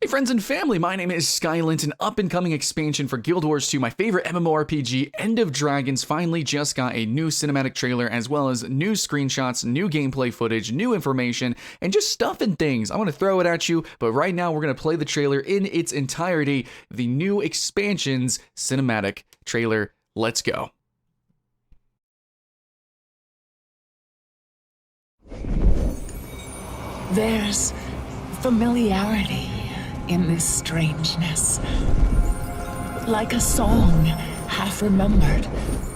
Hey friends and family, my name is Skylent. An up-and-coming expansion for Guild Wars 2, my favorite MMORPG, End of Dragons, finally just got a new cinematic trailer, as well as new screenshots, new gameplay footage, new information, and just stuff and things. I want to throw it at you, but right now we're going to play the trailer in its entirety, the new expansion's cinematic trailer. Let's go. There's familiarity in this strangeness. Like a song half remembered,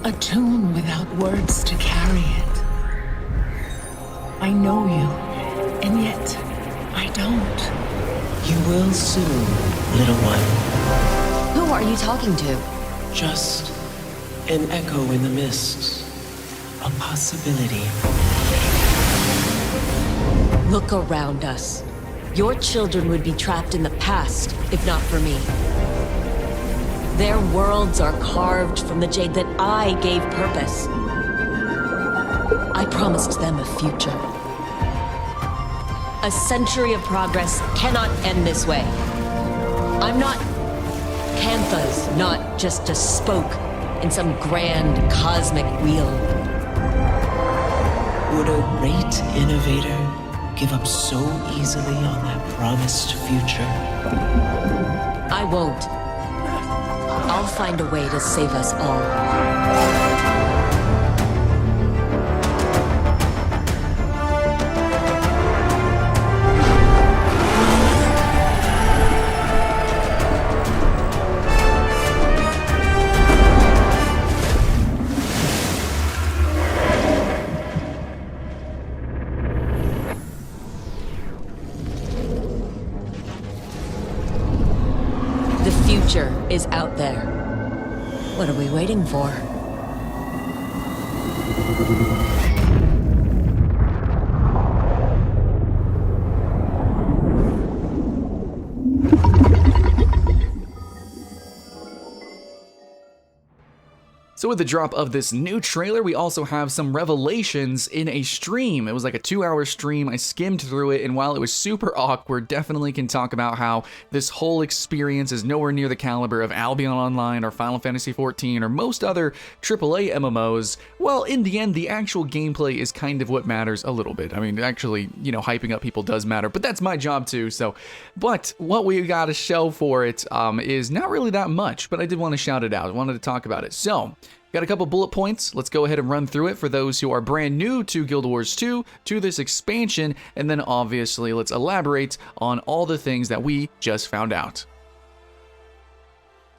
a tune without words to carry it. I know you, and yet I don't. You will soon, little one. Who are you talking to? Just an echo in the mist. A possibility. Look around us. Your children would be trapped in the past, if not for me. Their worlds are carved from the jade that I gave purpose. I promised them a future. A century of progress cannot end this way. I'm not Kantha's, not just a spoke in some grand cosmic wheel. Would a great innovator give up so easily on that promised future? I won't. I'll find a way to save us all. The future is out there. What are we waiting for? So with the drop of this new trailer, we also have some revelations in a stream. It was like a 2-hour stream. I skimmed through it, and while it was super awkward, definitely can talk about how this whole experience is nowhere near the caliber of Albion Online or Final Fantasy XIV or most other AAA MMOs. Well, in the end, the actual gameplay is kind of what matters a little bit. I mean, actually, you know, hyping up people does matter, but that's my job too, so. But what we got to show for it is not really that much, but I did want to shout it out. I wanted to talk about it. So, got a couple bullet points. Let's go ahead and run through it for those who are brand new to Guild Wars 2, to this expansion, and then obviously let's elaborate on all the things that we just found out.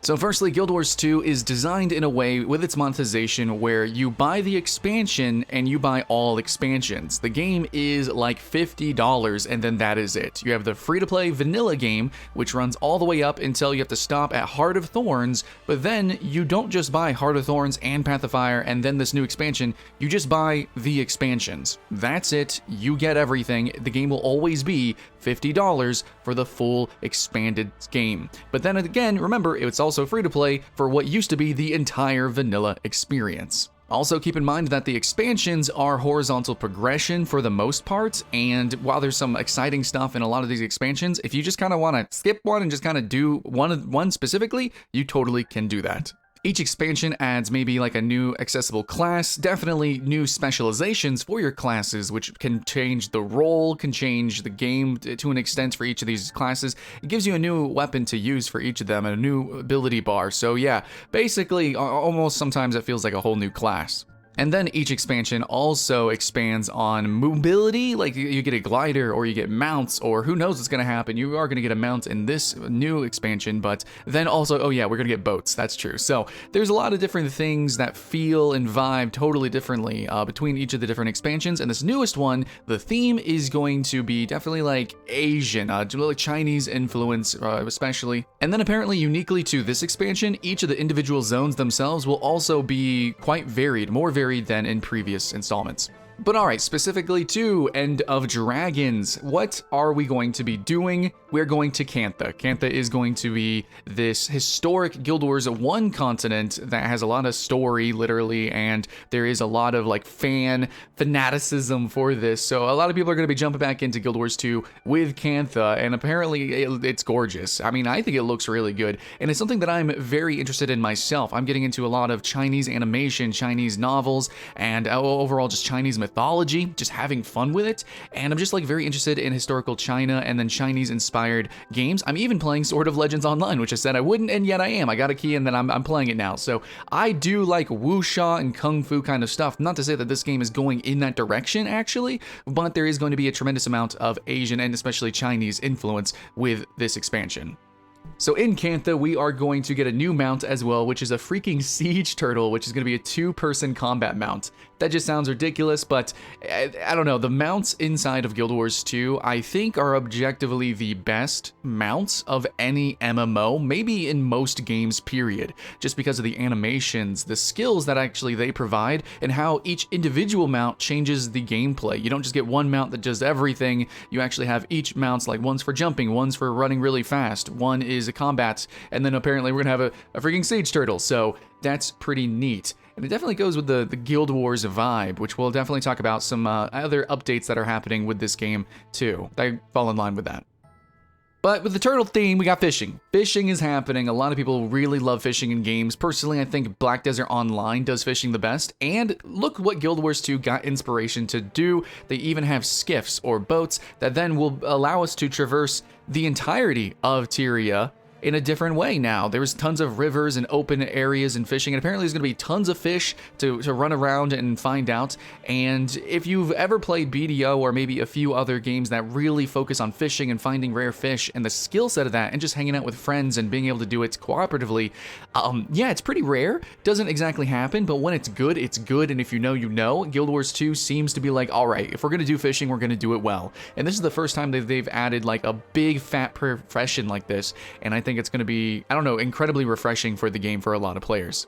So firstly, Guild Wars 2 is designed in a way with its monetization where you buy the expansion and you buy all expansions. The game is like $50 and then that is it. You have the free-to-play vanilla game, which runs all the way up until you have to stop at Heart of Thorns, but then you don't just buy Heart of Thorns and Path of Fire and then this new expansion, you just buy the expansions. That's it, you get everything. The game will always be $50 for the full expanded game. But then again, remember, it's also free to play for what used to be the entire vanilla experience. Also keep in mind that the expansions are horizontal progression for the most part, and while there's some exciting stuff in a lot of these expansions, if you just kind of want to skip one and just kind of do one specifically, you totally can do that. Each expansion adds maybe like a new accessible class, definitely new specializations for your classes, which can change the role, can change the game to an extent for each of these classes. It gives you a new weapon to use for each of them and a new ability bar. So yeah, basically almost sometimes it feels like a whole new class. And then each expansion also expands on mobility, like you get a glider or you get mounts, or who knows what's going to happen. You are going to get a mount in this new expansion, but then also, oh yeah, we're going to get boats. That's true. So there's a lot of different things that feel and vibe totally differently between each of the different expansions. And this newest one, the theme is going to be definitely like Asian, like Chinese influence especially. And then apparently uniquely to this expansion, each of the individual zones themselves will also be quite varied, more varied than in previous installments. But alright, specifically to End of Dragons, what are we going to be doing? We're going to Cantha. Cantha is going to be this historic Guild Wars 1 continent that has a lot of story, literally, and there is a lot of like fanaticism for this. So a lot of people are going to be jumping back into Guild Wars 2 with Cantha, and apparently it's gorgeous. I mean, I think it looks really good, and it's something that I'm very interested in myself. I'm getting into a lot of Chinese animation, Chinese novels, and overall just Chinese mythology, just having fun with it, and I'm just like very interested in historical China and then Chinese inspired games. I'm even playing Sword of Legends Online, which I said I wouldn't, and yet I am. I got a key and then I'm playing it now. So I do like wuxia and kung fu kind of stuff. Not to say that this game is going in that direction actually, but there is going to be a tremendous amount of Asian and especially Chinese influence with this expansion. So in Cantha, we are going to get a new mount as well, which is a freaking siege turtle, which is going to be a 2-person combat mount. That just sounds ridiculous, but I don't know. The mounts inside of Guild Wars 2, I think, are objectively the best mounts of any MMO, maybe in most games, period. Just because of the animations, the skills that actually they provide, and how each individual mount changes the gameplay. You don't just get one mount that does everything. You actually have each mounts, like one's for jumping, one's for running really fast, one is a combat, and then apparently we're gonna have a freaking siege turtle. So that's pretty neat. And it definitely goes with the Guild Wars vibe, which we'll definitely talk about some other updates that are happening with this game too. They fall in line with that. But with the turtle theme, we got fishing. Fishing is happening. A lot of people really love fishing in games. Personally, I think Black Desert Online does fishing the best. And look what Guild Wars 2 got inspiration to do. They even have skiffs or boats that then will allow us to traverse the entirety of Tyria in a different way now. There's tons of rivers and open areas and fishing, and apparently there's going to be tons of fish to run around and find out. And if you've ever played BDO or maybe a few other games that really focus on fishing and finding rare fish and the skill set of that and just hanging out with friends and being able to do it cooperatively, yeah, it's pretty rare. Doesn't exactly happen, but when it's good, it's good. And if you know, you know. Guild Wars 2 seems to be like, all right, if we're going to do fishing, we're going to do it well. And this is the first time that they've added like a big fat profession like this, and I think it's going to be, I don't know, incredibly refreshing for the game for a lot of players.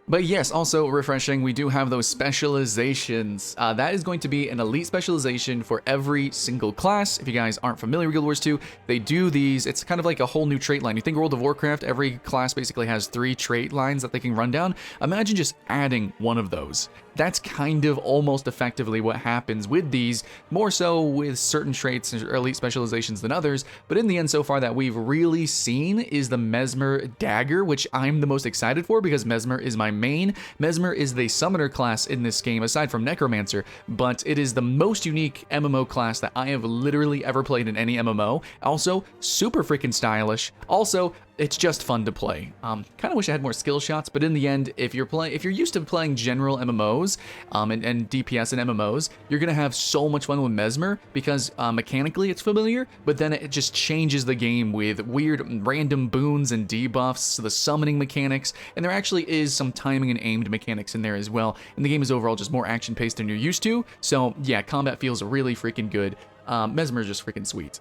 But yes, also refreshing, we do have those specializations. That is going to be an elite specialization for every single class. If you guys aren't familiar with Guild Wars 2, they do these. It's kind of like a whole new trait line. You think World of Warcraft, every class basically has 3 trait lines that they can run down. Imagine just adding one of those. That's kind of almost effectively what happens with these, more so with certain traits or elite specializations than others, but in the end so far that we've really seen is the Mesmer Dagger, which I'm the most excited for because Mesmer is my main. Mesmer is the summoner class in this game, aside from Necromancer, but it is the most unique MMO class that I have literally ever played in any MMO. Also, super freaking stylish. Also, it's just fun to play. Kind of wish I had more skill shots, but in the end, if you're used to playing general MMOs and DPS and MMOs, you're gonna have so much fun with Mesmer because mechanically it's familiar, but then it just changes the game with weird random boons and debuffs, the summoning mechanics, and there actually is some timing and aimed mechanics in there as well. And the game is overall just more action-paced than you're used to. So yeah, combat feels really freaking good. Mesmer is just freaking sweet.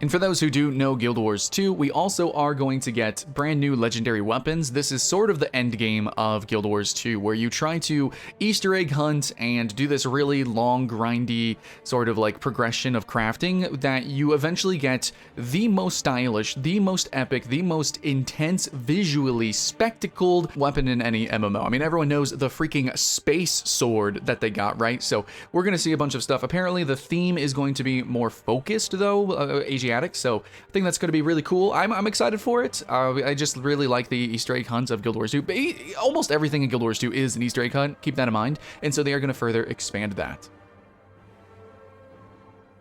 And for those who do know Guild Wars 2, we also are going to get brand new legendary weapons. This is sort of the end game of Guild Wars 2, where you try to Easter egg hunt and do this really long, grindy sort of like progression of crafting that you eventually get the most stylish, the most epic, the most intense, visually spectacled weapon in any MMO. I mean, everyone knows the freaking space sword that they got, right? So we're going to see a bunch of stuff. Apparently, the theme is going to be more focused, though, Asiatic, so I think that's going to be really cool. I'm excited for it. I just really like the Easter egg hunts of Guild Wars 2. But almost everything in Guild Wars 2 is an Easter egg hunt, keep that in mind, and so they are going to further expand that.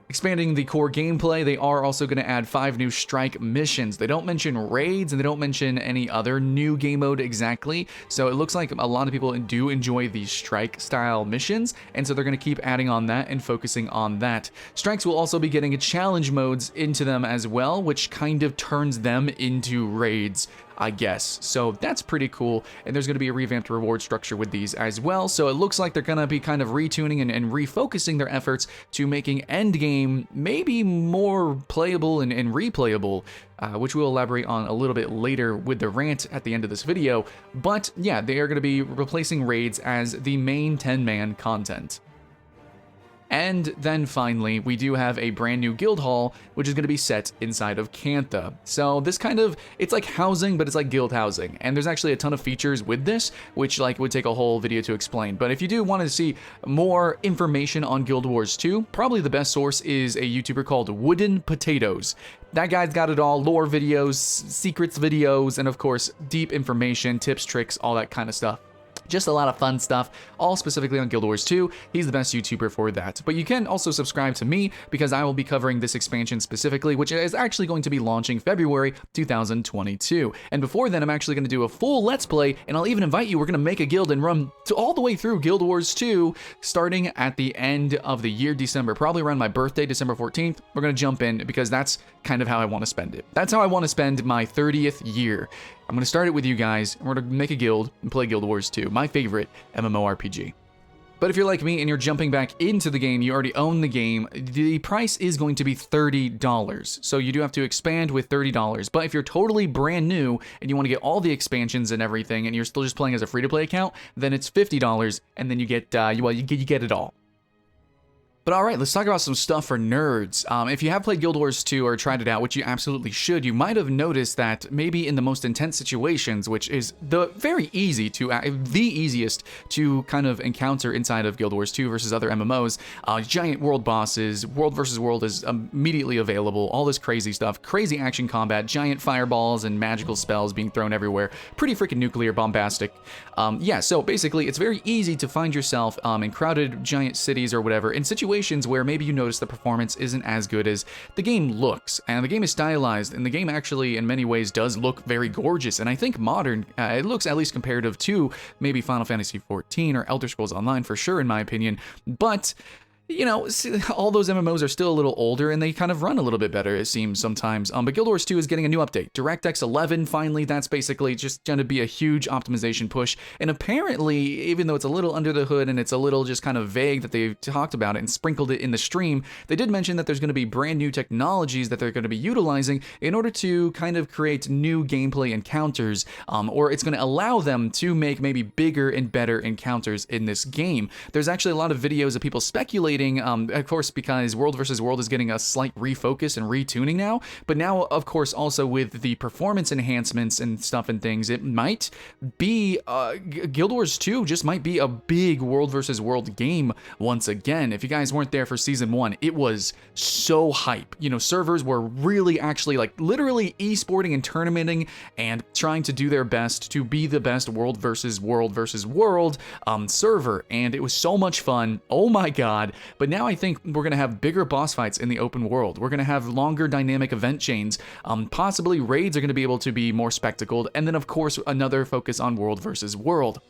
Expanding the core gameplay, they are also going to add 5 new strike missions. They don't mention raids and they don't mention any other new game mode exactly, so it looks like a lot of people do enjoy these strike style missions, and so they're going to keep adding on that and focusing on that. Strikes will also be getting challenge modes into them as well, which kind of turns them into raids, I guess. So that's pretty cool, and there's going to be a revamped reward structure with these as well, so it looks like they're going to be kind of retuning and refocusing their efforts to making endgame maybe more playable and replayable, which we'll elaborate on a little bit later with the rant at the end of this video. But yeah, they are going to be replacing raids as the main 10-man content. And then finally, we do have a brand new guild hall, which is going to be set inside of Cantha. So this kind of, it's like housing, but it's like guild housing. And there's actually a ton of features with this, which like would take a whole video to explain. But if you do want to see more information on Guild Wars 2, probably the best source is a YouTuber called Wooden Potatoes. That guy's got it all: lore videos, secrets videos, and of course, deep information, tips, tricks, all that kind of stuff. Just a lot of fun stuff, all specifically on Guild Wars 2. He's the best YouTuber for that. But you can also subscribe to me because I will be covering this expansion specifically, which is actually going to be launching February 2022. And before then, I'm actually going to do a full Let's Play, and I'll even invite you. We're going to make a guild and run all the way through Guild Wars 2, starting at the end of the year, December, probably around my birthday, December 14th. We're going to jump in because that's kind of how I want to spend it. That's how I want to spend my 30th year. I'm going to start it with you guys, and we're going to make a guild and play Guild Wars 2, my favorite MMORPG. But if you're like me and you're jumping back into the game, you already own the game, the price is going to be $30. So you do have to expand with $30. But if you're totally brand new and you want to get all the expansions and everything, and you're still just playing as a free-to-play account, then it's $50, and then you get, you get it all. But alright, let's talk about some stuff for nerds. If you have played Guild Wars 2 or tried it out, which you absolutely should, you might have noticed that maybe in the most intense situations, which is the easiest to kind of encounter inside of Guild Wars 2 versus other MMOs, giant world bosses, world versus world is immediately available, all this crazy stuff, crazy action combat, giant fireballs and magical spells being thrown everywhere, pretty freaking nuclear bombastic. Yeah, so basically it's very easy to find yourself in crowded giant cities or whatever, in situations where maybe you notice the performance isn't as good as the game looks, and the game is stylized, and the game actually in many ways does look very gorgeous, and I think modern, it looks at least comparative to maybe Final Fantasy XIV or Elder Scrolls Online for sure in my opinion, but you know, all those MMOs are still a little older and they kind of run a little bit better, it seems sometimes. But Guild Wars 2 is getting a new update. DirectX 11, finally, that's basically just going to be a huge optimization push. And apparently, even though it's a little under the hood and it's a little just kind of vague that they've talked about it and sprinkled it in the stream, they did mention that there's going to be brand new technologies that they're going to be utilizing in order to kind of create new gameplay encounters, or it's going to allow them to make maybe bigger and better encounters in this game. There's actually a lot of videos of people speculating, of course, because World vs. World is getting a slight refocus and retuning now, but now, of course, also with the performance enhancements and stuff and things, it might be, Guild Wars 2 just might be a big World vs. World game once again. If you guys weren't there for Season 1, it was so hype. You know, servers were really actually, like, literally esporting and tournamenting and trying to do their best to be the best World vs. World server, and it was so much fun. Oh my god. But now I think we're going to have bigger boss fights in the open world. We're going to have longer dynamic event chains. Possibly raids are going to be able to be more spectacled. And then, of course, another focus on World versus World.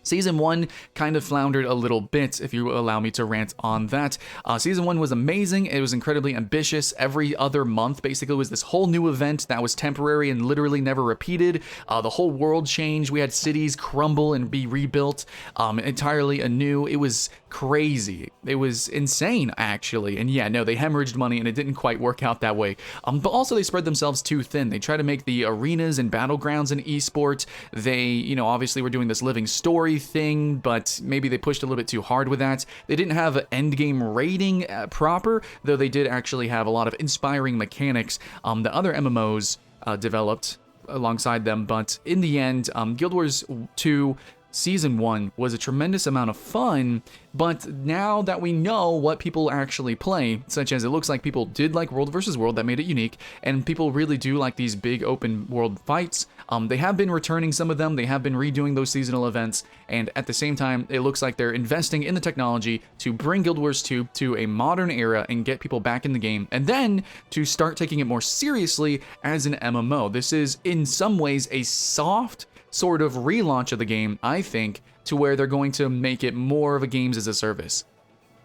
Season 1 kind of floundered a little bit, if you allow me to rant on that. Season 1 was amazing. It was incredibly ambitious. Every other month, basically, was this whole new event that was temporary and literally never repeated. The whole world changed. We had cities crumble and be rebuilt entirely anew. It was crazy. It was insane, actually. And yeah, no, they hemorrhaged money and it didn't quite work out that way. But also they spread themselves too thin. They try to make the arenas and battlegrounds an esport. They, you know, obviously were doing this living story thing, but maybe they pushed a little bit too hard with that. They didn't have an endgame rating proper, though they did actually have a lot of inspiring mechanics that other MMOs developed alongside them. But in the end, Guild Wars 2 Season 1 was a tremendous amount of fun, but now that we know what people actually play, such as it looks like people did like World vs. World, that made it unique, and people really do like these big open world fights. They have been returning some of them, they have been redoing those seasonal events, and at the same time, it looks like they're investing in the technology to bring Guild Wars 2 to a modern era and get people back in the game, and then to start taking it more seriously as an MMO. This is, in some ways, a soft sort of relaunch of the game, I think, to where they're going to make it more of a games as a service.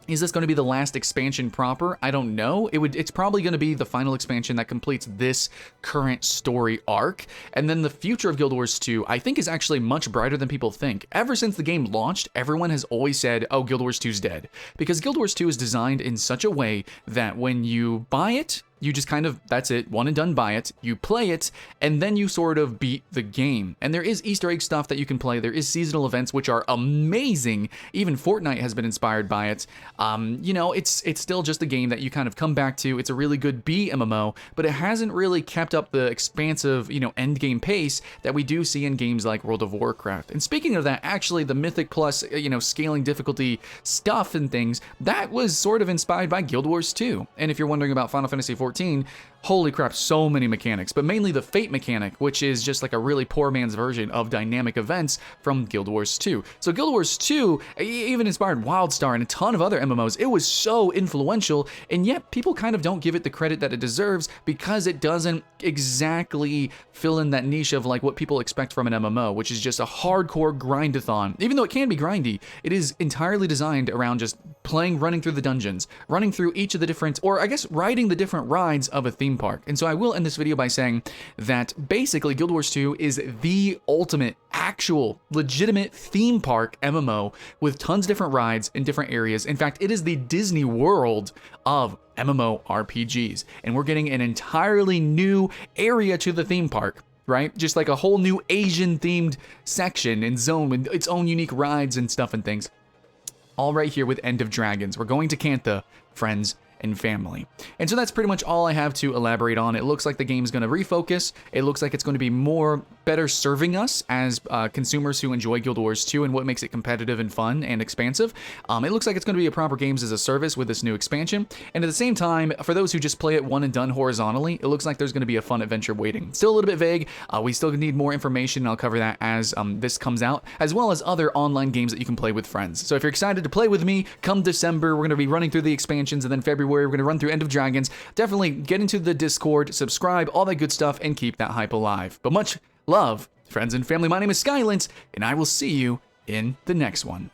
Is this going to be the last expansion proper? I don't know. It's probably going to be the final expansion that completes this current story arc. And then the future of Guild Wars 2, I think, is actually much brighter than people think. Ever since the game launched, everyone has always said, oh, Guild Wars 2 is dead. Because Guild Wars 2 is designed in such a way that when you buy it, you just kind of, that's it, one and done buy it, you play it, and then you sort of beat the game. And there is Easter egg stuff that you can play. There is seasonal events, which are amazing. Even Fortnite has been inspired by it. You know, it's still just a game that you kind of come back to. It's a really good B MMO, but it hasn't really kept up the expansive, you know, end game pace that we do see in games like World of Warcraft. And speaking of that, actually the Mythic Plus, you know, scaling difficulty stuff and things, that was sort of inspired by Guild Wars 2. And if you're wondering about Final Fantasy XIV, holy crap, so many mechanics, but mainly the Fate mechanic, which is just like a really poor man's version of dynamic events from Guild Wars 2. So Guild Wars 2 even inspired WildStar and a ton of other MMOs. It was so influential, and yet people kind of don't give it the credit that it deserves because it doesn't exactly fill in that niche of like what people expect from an MMO, which is just a hardcore grindathon. Even though it can be grindy, it is entirely designed around just running through the dungeons, running through each of the different, or I guess riding the different rides of a theme park. And so I will end this video by saying that basically Guild Wars 2 is the ultimate, actual, legitimate theme park MMO with tons of different rides in different areas. In fact, it is the Disney World of MMORPGs. And we're getting an entirely new area to the theme park, right? Just like a whole new Asian themed section and zone with its own unique rides and stuff and things. All right here with End of Dragons. We're going to Cantha, friends and family. And so that's pretty much all I have to elaborate on. It looks like the game's going to refocus. It looks like it's going to be better serving us as consumers who enjoy Guild Wars 2 and what makes it competitive and fun and expansive. It looks like it's going to be a proper games as a service with this new expansion. And at the same time, for those who just play it one and done horizontally, it looks like there's going to be a fun adventure waiting. Still a little bit vague. We still need more information, and I'll cover that as this comes out, as well as other online games that you can play with friends. So if you're excited to play with me, come December, we're going to be running through the expansions, and then February, we're going to run through End of Dragons. Definitely get into the Discord, subscribe, all that good stuff, and keep that hype alive. But much love, friends and family. My name is Skylent, and I will see you in the next one.